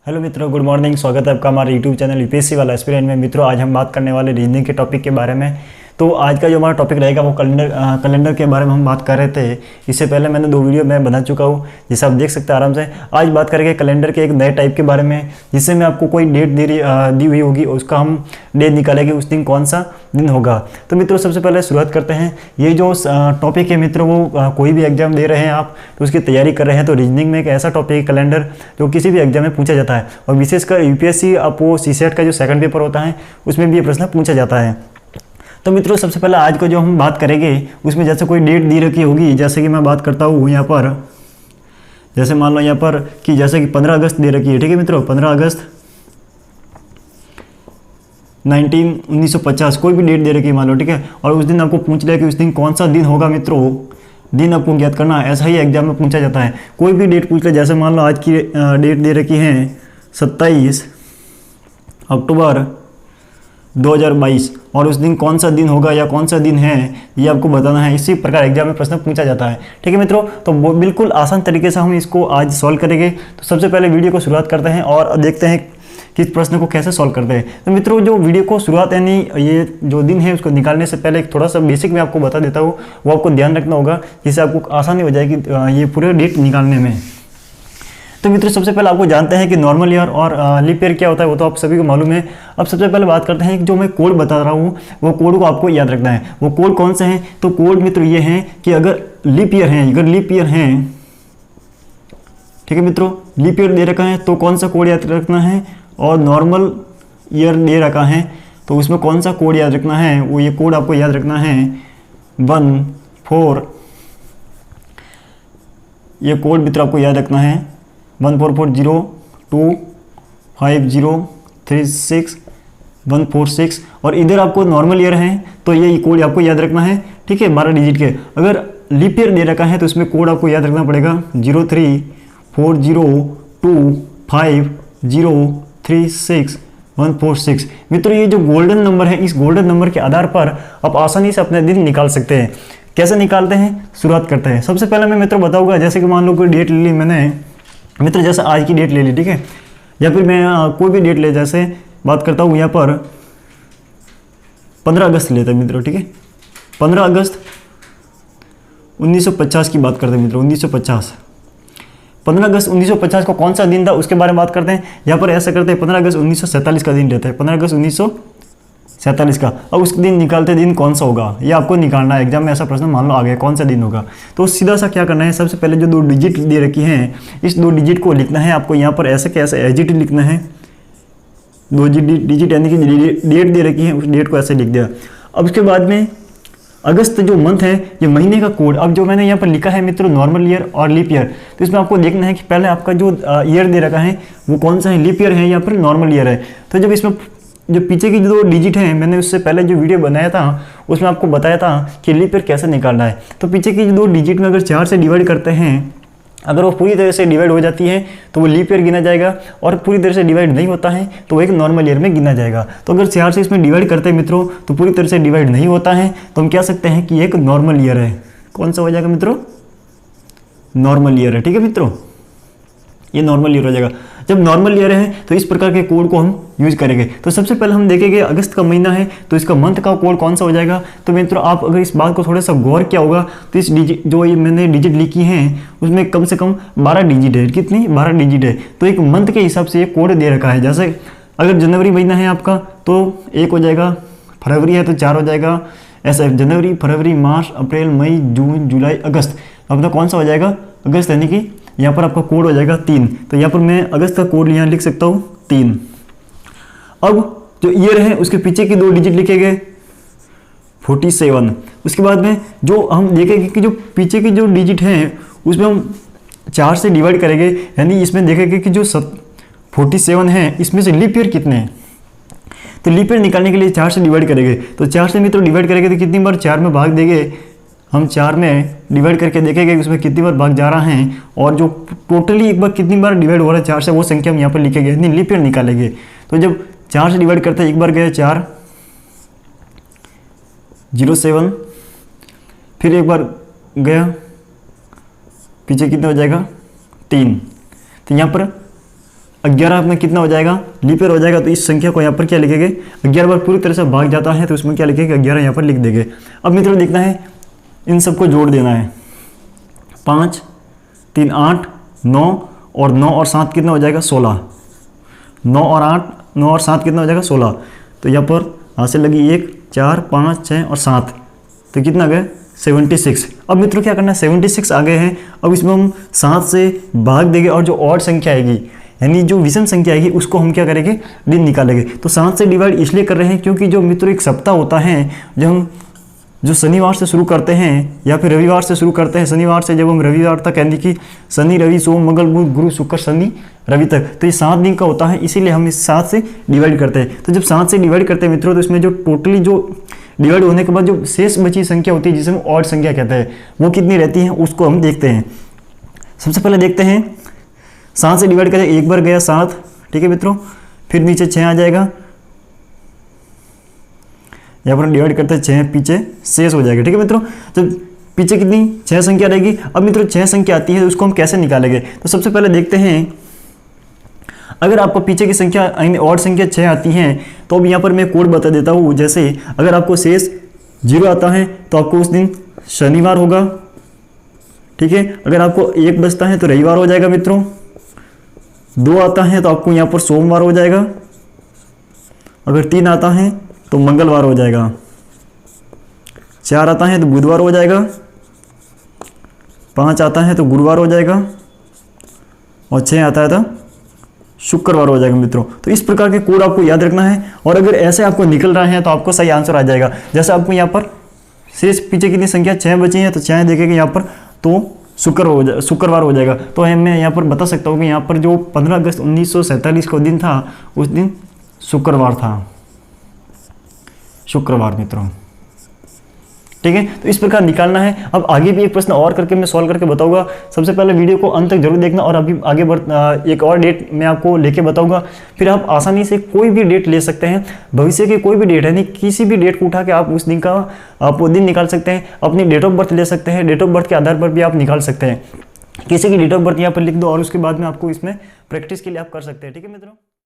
Hello मित्रों, good morning. स्वागत है आपका हमारे यूट्यूब चैनल यूपीएससी वाला एस्पिरेंट में। मित्रों, आज हम बात करने वाले रीजनिंग के टॉपिक के बारे में। तो आज का जो हमारा टॉपिक रहेगा वो कैलेंडर के बारे में हम बात कर रहे थे। इससे पहले मैंने 2 वीडियो मैं बना चुका हूँ, जिसे आप देख सकते हैं आराम से। आज बात करेंगे कैलेंडर के एक नए टाइप के बारे में, जिससे मैं आपको कोई डेट दी हुई होगी, उसका हम डेट निकालेंगे, उस दिन कौन सा दिन होगा। तो मित्रों, सबसे पहले शुरुआत करते हैं। ये जो टॉपिक है मित्रों, वो कोई भी एग्जाम दे रहे हैं आप, तो उसकी तैयारी कर रहे हैं, तो रीजनिंग में एक ऐसा टॉपिक है कैलेंडर, जो किसी भी एग्जाम में पूछा जाता है। और विशेषकर यूपीएससी आपको सीसेट का जो सेकंड पेपर होता है, उसमें भी ये प्रश्न पूछा जाता है। तो मित्रों, सबसे पहले आज को जो हम बात करेंगे, उसमें जैसे कोई डेट दी रखी होगी, जैसे कि मैं बात करता हूँ यहाँ पर, जैसे मान लो यहाँ पर कि जैसे कि 15 अगस्त दे रखी है। ठीक है मित्रों, 15 अगस्त 1950 कोई भी डेट दे रखी है मान लो, ठीक है। और उस दिन आपको पूछ लिया कि उस दिन कौन सा दिन होगा मित्रों, दिन आपको ज्ञात करना है। ऐसा ही एग्जाम में पूछा जाता है। कोई भी डेट पूछ ले, जैसे मान लो आज की डेट दे रखी है 27 अक्टूबर 2022, और उस दिन कौन सा दिन होगा या कौन सा दिन है, ये आपको बताना है। इसी प्रकार एग्जाम में प्रश्न पूछा जाता है। ठीक है मित्रों, तो बिल्कुल आसान तरीके से हम इसको आज सॉल्व करेंगे। तो सबसे पहले वीडियो को शुरुआत करते हैं और देखते हैं कि इस प्रश्न को कैसे सॉल्व करते हैं। तो मित्रों, जो वीडियो को शुरुआत यानी ये जो दिन है उसको निकालने से पहले एक थोड़ा सा बेसिक मैं आपको बता देता हूँ, वो आपको ध्यान रखना होगा, जिससे आपको आसानी हो जाएगी ये पूरे डेट निकालने में। तो मित्रों, सबसे पहले आपको जानते हैं कि नॉर्मल ईयर और लीप ईयर क्या होता है, वो तो आप सभी को मालूम है। अब सबसे पहले बात करते हैं कि जो मैं कोड बता रहा हूँ, वो कोड को आपको याद रखना है। वो कोड कौन से हैं? तो कोड मित्रों ये हैं कि अगर लीप ईयर हैं, ठीक है मित्रों, लीप ईयर दे रखा है तो कौन सा कोड याद रखना है, और नॉर्मल ईयर दे रखा है तो उसमें कौन सा कोड याद रखना है, वो ये कोड आपको याद रखना है 14। ये कोड मित्र आपको याद रखना है 144025036 और इधर आपको नॉर्मल ईयर है तो ये कोड आपको याद रखना है। ठीक है, 12 डिजिट के। अगर लीप ईयर दे रखा है तो इसमें कोड आपको याद रखना पड़ेगा 034025036 मित्रों, ये जो गोल्डन नंबर है, इस गोल्डन नंबर के आधार पर आप आसानी से अपने दिन निकाल सकते हैं। कैसे निकालते हैं, शुरुआत करते हैं। सबसे पहले मैं मित्रों बताऊंगा, जैसे कि मान लो कोई डेट ले ली मैंने मित्र, जैसे आज की डेट ले ली, ठीक है, या फिर मैं कोई भी डेट ले, जैसे बात करता हूँ यहाँ पर 15 अगस्त लेते हैं मित्रों, ठीक है, 15 अगस्त 1950 की बात करते हैं मित्रों, 1950। 15 अगस्त 1950 को कौन सा दिन था उसके बारे में बात करते हैं। यहाँ पर ऐसा करते हैं 15 अगस्त 1947 का दिन रहता है, 15 अगस्त 1947 का। अब उस दिन निकालते दिन कौन सा होगा, ये आपको निकालना है। एग्जाम में ऐसा प्रश्न मान लो आ गया, कौन सा दिन होगा, तो सीधा सा क्या करना है, सबसे पहले जो 2 डिजिट दे रखी हैं, इस 2 डिजिट को लिखना है आपको यहाँ पर। ऐसे कैसे एजिट लिखना है, 2 डिजिट यानी कि डेट दे रखी है, उस डेट को ऐसे लिख दिया। अब उसके बाद में अगस्त जो मंथ है, ये महीने का कोड। अब जो मैंने यहाँ पर लिखा है मित्रों नॉर्मल ईयर और लीप ईयर, तो इसमें आपको देखना है कि पहले आपका जो ईयर दे रखा है वो कौन सा है, लीप ईयर है या फिर नॉर्मल ईयर है। तो जब इसमें जो पीछे की जो 2 डिजिट हैं, मैंने उससे पहले जो वीडियो बनाया था उसमें आपको बताया था कि लीप ईयर कैसे निकालना है। तो पीछे की जो 2 डिजिट में अगर 4 से डिवाइड करते हैं, अगर वो पूरी तरह से डिवाइड हो जाती है तो वो लीप ईयर गिना जाएगा, और पूरी तरह से डिवाइड नहीं होता है तो वो एक नॉर्मल ईयर में गिना जाएगा। तो अगर 4 से इसमें डिवाइड करते हैं मित्रों तो पूरी तरह से डिवाइड नहीं होता है, तो हम कह सकते हैं कि एक नॉर्मल ईयर है। कौन सा हो जाएगा मित्रों, नॉर्मल ईयर है। ठीक है मित्रों, ये नॉर्मल ईयर हो जाएगा। जब नॉर्मल ईयर है तो इस प्रकार के कोड को हम यूज करेंगे। तो सबसे पहले हम देखेंगे अगस्त का महीना है तो इसका मंथ का कोड कौन सा हो जाएगा। तो मित्रों, आप अगर इस बात को थोड़ा सा गौर किया होगा तो इस डिजिट जो ये मैंने डिजिट लिखी हैं उसमें कम से कम 12 डिजिट है। कितनी, 12 डिजिट है। तो एक मंथ के हिसाब से ये कोड दे रखा है। जैसे अगर जनवरी महीना है आपका तो 1 हो जाएगा, फरवरी है तो 4 हो जाएगा, ऐसा जनवरी, फरवरी, मार्च, अप्रैल, मई, जून, जुलाई, अगस्त। अपना कौन सा हो जाएगा, अगस्त, यानी कि यहाँ पर आपका कोड हो जाएगा 3। तो यहाँ पर मैं अगस्त का कोड यहाँ लिख सकता हूँ 3। अब जो ईयर है उसके पीछे की 2 डिजिट लिखे गए 47। उसके बाद में जो हम देखेंगे कि जो पीछे की जो डिजिट हैं उसमें हम 4 से डिवाइड करेंगे, यानी इसमें देखेंगे कि जो 47 है इसमें से लीप ईयर कितने हैं। तो लीप ईयर निकालने के लिए 4 से डिवाइड करेंगे। तो 4 से मित्रों डिवाइड करेंगे तो कितनी बार 4 में भाग देंगे, हम 4 में डिवाइड करके देखेंगे उसमें कितनी बार भाग जा रहा है, और जो टोटली एक बार कितनी बार डिवाइड हो रहा है 4 से, वो संख्या हम यहाँ पर लिखेंगे, यानी लीप ईयर निकालेंगे। तो जब 4 से डिवाइड करते हैं, एक बार गया 4, 07, फिर एक बार गया, पीछे कितना हो जाएगा 3। तो यहाँ पर 11 में कितना हो जाएगा, लीप ईयर हो जाएगा, तो इस संख्या को यहाँ पर क्या लिखेंगे, 11 बार पूरी तरह से भाग जाता है तो उसमें क्या लिखेंगे, 11 यहाँ पर लिख देंगे। अब मित्रों देखना है, इन सबको जोड़ देना है, 5 3 8 9 और 9 और 7 कितना हो जाएगा, 16। 9 और 8 9 और 7 कितना हो जाएगा, 16। तो यहाँ पर यहाँ से लगी 1 4 5 6 और 7, तो कितना गए 76। अब मित्रों क्या करना है, 76 आ गए हैं। अब इसमें हम 7 से भाग देंगे और जो ऑड संख्या आएगी यानी जो विषम संख्या आएगी उसको हम क्या करेंगे, दिन निकालेंगे। तो 7 से डिवाइड इसलिए कर रहे हैं क्योंकि जो मित्रों एक सप्ताह होता है, जब हम जो शनिवार से शुरू करते हैं या फिर रविवार से शुरू करते हैं, शनिवार से जब हम रविवार तक यानी कि शनि रवि सोम मंगल बुध गुरु शुक्र शनि रवि तक, तो ये 7 दिन का होता है, इसीलिए हम इस 7 से डिवाइड करते हैं। तो जब 7 से डिवाइड करते हैं मित्रों, तो इसमें जो टोटली जो डिवाइड होने के बाद जो शेष बची संख्या होती है जिसे हम ऑड संख्या कहते हैं, वो कितनी रहती है उसको हम देखते हैं। सबसे पहले देखते हैं 7 से डिवाइड करें, एक बार गया 7, ठीक है मित्रों, फिर नीचे 6 आ जाएगा, यहाँ पर डिवाइड करते हैं 6, पीछे शेष हो जाएगा, ठीक है मित्रों। जब पीछे कितनी 6 संख्या रहेगी। अब मित्रों 6 संख्या आती है, उसको हम कैसे निकालेंगे, तो सबसे पहले देखते हैं, अगर आपको पीछे की संख्या ऑड संख्या 6 आती है तो अब यहाँ पर मैं कोड बता देता हूँ। जैसे अगर आपको शेष 0 आता है तो आपको उस दिन शनिवार होगा, ठीक है। अगर आपको 1 बचता है तो रविवार हो जाएगा मित्रों, 2 आता है तो आपको यहाँ पर सोमवार हो जाएगा, अगर 3 आता है तो मंगलवार हो जाएगा, 4 आता है तो बुधवार हो जाएगा, 5 आता है तो गुरुवार हो जाएगा और 6 आता है तो शुक्रवार हो जाएगा मित्रों। तो इस प्रकार के कोड आपको याद रखना है और अगर ऐसे आपको निकल रहा है तो आपको सही आंसर आ जाएगा। जैसे आपको यहाँ पर शेष पीछे कितनी संख्या 6 बची है तो 6 देखेंगे यहाँ पर तो शुक्रवार हो जाएगा। तो मैं यहाँ पर बता सकता हूँ कि यहाँ पर जो 15 अगस्त 1947 को दिन था उस दिन शुक्रवार था, शुक्रवार मित्रों, ठीक है। तो इस प्रकार निकालना है। अब आगे भी एक प्रश्न और करके मैं सॉल्व करके बताऊंगा। सबसे पहले वीडियो को अंत तक जरूर देखना और अभी आगे एक और डेट मैं आपको लेके बताऊंगा, फिर आप आसानी से कोई भी डेट ले सकते हैं, भविष्य की कोई भी डेट है, नहीं किसी भी डेट को उठा के आप उस दिन का आप दिन निकाल सकते हैं। अपनी डेट ऑफ बर्थ ले सकते हैं, डेट ऑफ बर्थ के आधार पर भी आप निकाल सकते हैं। किसी की डेट ऑफ बर्थ यहाँ पर लिख दो और उसके बाद में आपको इसमें प्रैक्टिस के लिए आप कर सकते हैं, ठीक है मित्रों।